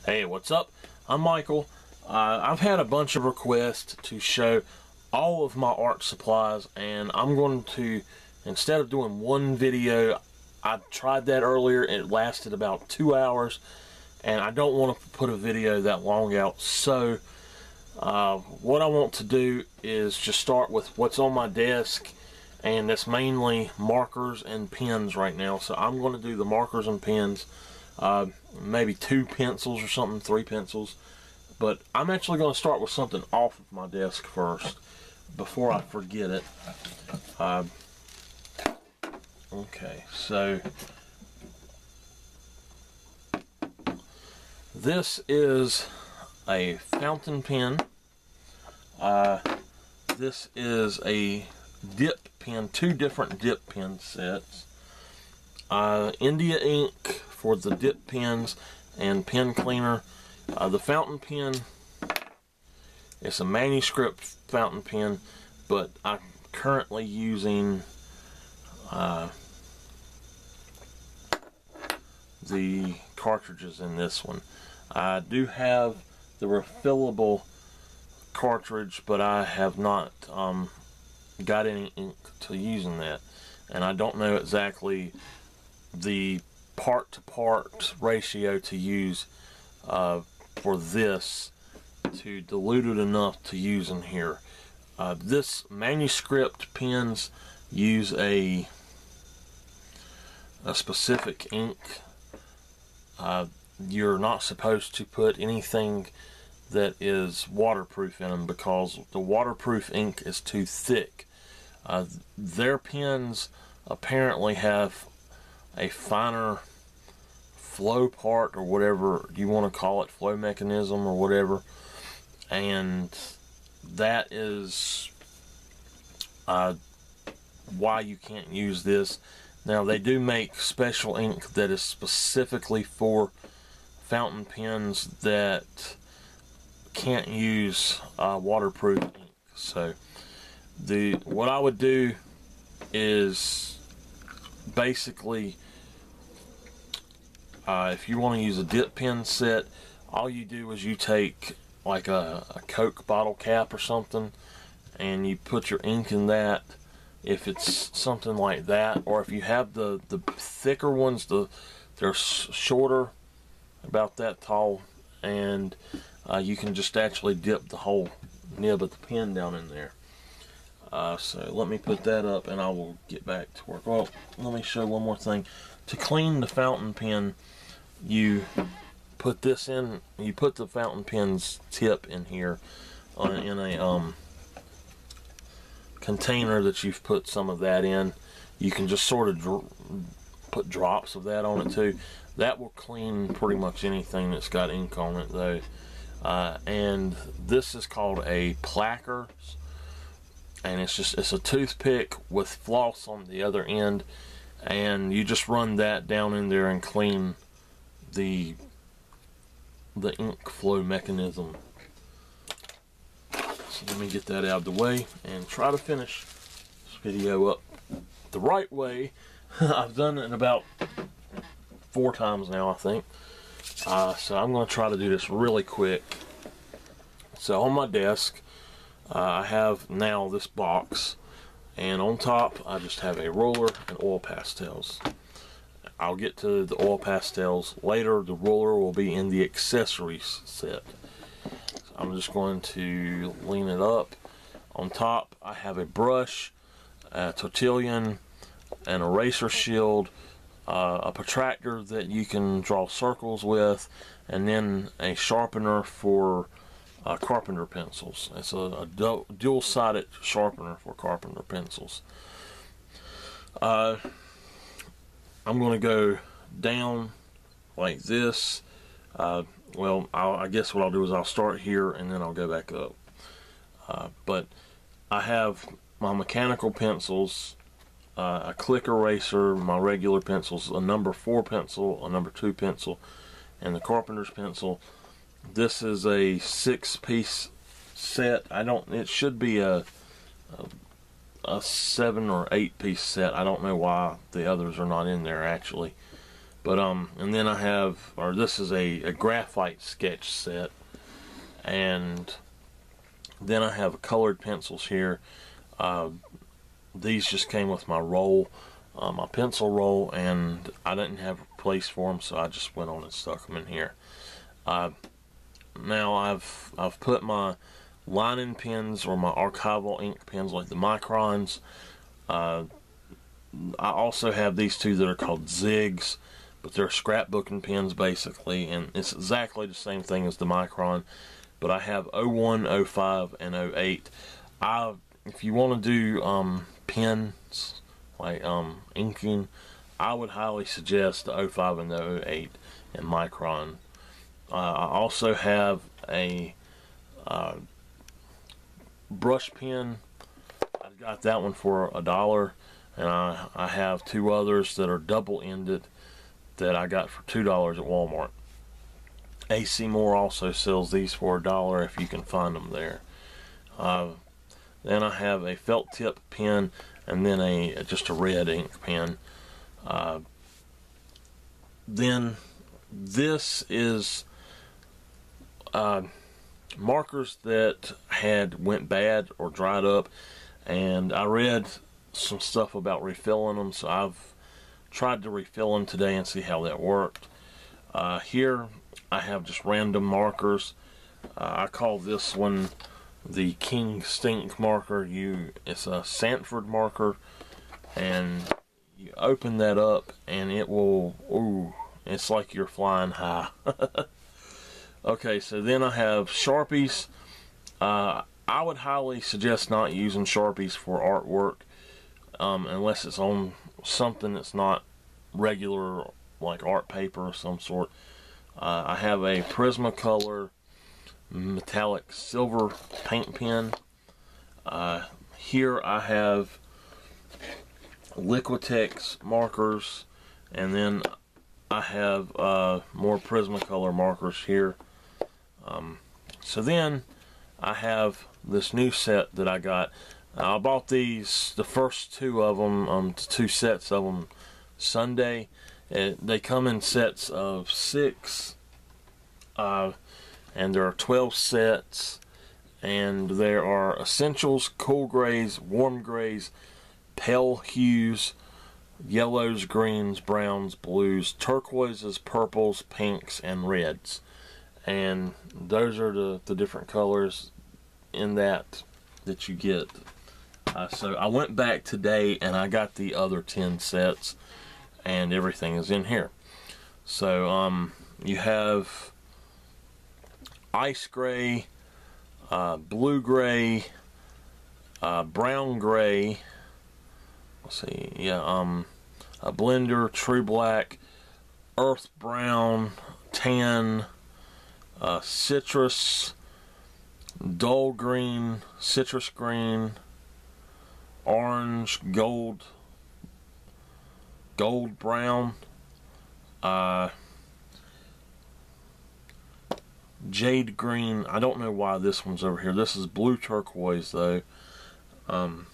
Hey, what's up? I'm Michael. I've had a bunch of requests to show all of my art supplies, and I'm going to, instead of doing one video, I tried that earlier. It lasted about 2 hours, and I don't want to put a video that long out. So what I want to do is just start with what's on my desk, and that's mainly markers and pens right now. So I'm going to do the markers and pens. Maybe 2 pencils or something, 3 pencils, but I'm actually going to start with something off of my desk first before I forget it. Okay, so this is a fountain pen. This is a dip pen, 2 different dip pen sets. India ink for the dip pens and pen cleaner. The fountain pen, it's a manuscript fountain pen, but I'm currently using the cartridges in this one. I do have the refillable cartridge, but I have not got any ink to using that, and I don't know exactly the part-to-part ratio to use for this to dilute it enough to use in here. This manuscript pens use a specific ink. You're not supposed to put anything that is waterproof in them because the waterproof ink is too thick. Their pens apparently have a finer flow part, or whatever you want to call it, flow mechanism or whatever, and that is why you can't use this. Now, they do make special ink that is specifically for fountain pens that can't use waterproof ink. So what I would do is basically, if you want to use a dip pen set, all you do is you take like a Coke bottle cap or something, and you put your ink in that. If it's something like that, or if you have the thicker ones, they're shorter, about that tall, and you can just actually dip the whole nib of the pen down in there. So let me put that up and I will get back to work. Well, let me show one more thing. To clean the fountain pen, you put this in, you put the fountain pen's tip in here in a container that you've put some of that in. You can just sort of put drops of that on it too. That will clean pretty much anything that's got ink on it though. And this is called a placker, and it's a toothpick with floss on the other end, and you just run that down in there and clean the ink flow mechanism. So let me get that out of the way and try to finish this video up the right way. I've done it about 4 times now, I think. So I'm going to try to do this really quick. So on my desk, I have now this box, and on top I just have a roller and oil pastels. I'll get to the oil pastels later. The roller will be in the accessories set. So I'm just going to lean it up. On top I have a brush, a tortillon, an eraser shield, a protractor that you can draw circles with, and then a sharpener for carpenter pencils. It's a dual-sided sharpener for carpenter pencils. I'm going to go down like this. Well, I guess what I'll do is I'll start here and then I'll go back up. But I have my mechanical pencils, a click eraser, my regular pencils, a number 4 pencil, a number 2 pencil, and the carpenter's pencil. This is a 6-piece set. It should be a 7 or 8 piece set. I don't know why the others are not in there actually, But and then I have, or this is a graphite sketch set, and then I have colored pencils here. These just came with my roll, my pencil roll, and I didn't have a place for them, so I just went on and stuck them in here. Now I've put my lining pens or my archival ink pens like the Microns. I also have these two that are called Zigs, but they're scrapbooking pens basically, and it's exactly the same thing as the Micron. But I have 01, 05, and 08. If you want to do pens like inking, I would highly suggest the 05 and the 08 and Micron. I also have a brush pen. I got that one for $1, and I have two others that are double-ended that I got for $2 at Walmart. AC Moore also sells these for $1 if you can find them there. Then I have a felt tip pen, and then just a red ink pen. Then this is markers that went bad or dried up, and I read some stuff about refilling them, so I've tried to refill them today and see how that worked. Here I have just random markers. I call this one the King Stink marker. It's a Sanford marker, and you open that up and it will, it's like you're flying high. Okay, so then I have Sharpies. I would highly suggest not using Sharpies for artwork unless it's on something that's not regular, like art paper of some sort. I have a Prismacolor metallic silver paint pen. Here I have Liquitex markers, and then I have more Prismacolor markers here. So then I have this new set that I got. I bought these, the first two of them, two sets of them Sunday. They come in sets of 6, and there are 12 sets, and there are essentials, cool grays, warm grays, pale hues, yellows, greens, browns, blues, turquoises, purples, pinks, and reds. And those are the different colors in that you get. So I went back today and I got the other 10 sets, and everything is in here. So you have ice gray, blue gray, brown gray, let's see, yeah, a blender, true black, earth brown, tan, citrus, dull green, citrus green, orange, gold brown, jade green. I don't know why this one's over here. This is blue turquoise though. And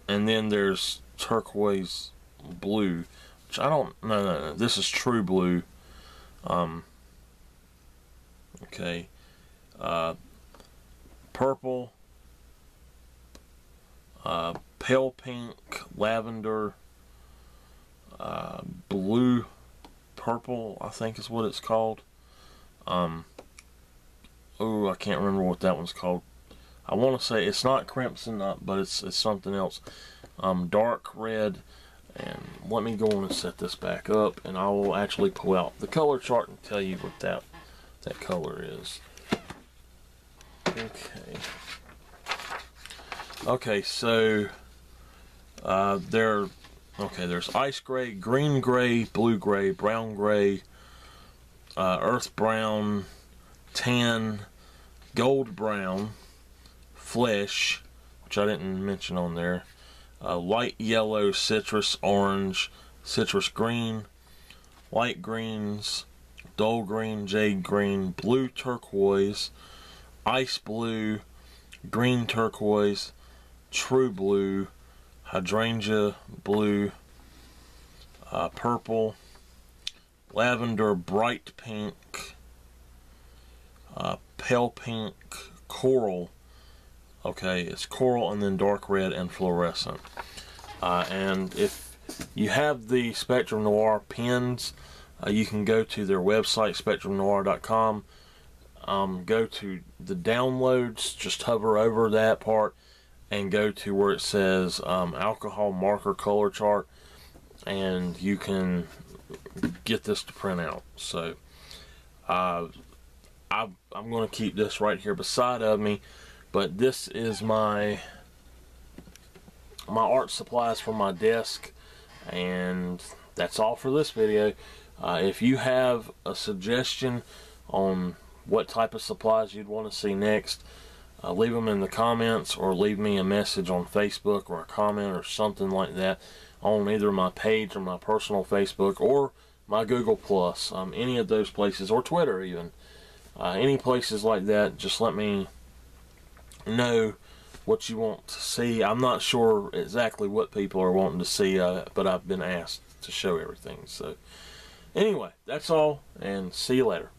then there's turquoise blue, which I don't, no, this is true blue. Okay, purple, pale pink, lavender, blue purple, I think is what it's called. Oh, I can't remember what that one's called. I want to say it's not crimson, but it's something else. Dark red. And let me go on and set this back up, and I will actually pull out the color chart and tell you what that color is. Okay, so there's ice gray, green gray, blue gray, brown gray, earth brown, tan, gold brown, flesh, which I didn't mention on there, light yellow, citrus orange, citrus green, light greens, dull green, jade green, blue turquoise, ice blue, green turquoise, true blue, hydrangea blue, purple, lavender, bright pink, pale pink, coral. Okay, it's coral and then dark red and fluorescent. And if you have the Spectrum Noir pens, you can go to their website, spectrumnoir.com. Go to the downloads, just hover over that part and go to where it says alcohol marker color chart, and you can get this to print out. So I'm going to keep this right here beside of me, but this is my art supplies for my desk, and that's all for this video. If you have a suggestion on what type of supplies you'd want to see next, leave them in the comments, or leave me a message on Facebook or a comment or something like that on either my page or my personal Facebook or my Google Plus, any of those places, or Twitter even. Any places like that, just let me know what you want to see. I'm not sure exactly what people are wanting to see, but I've been asked to show everything. So anyway, that's all, and see you later.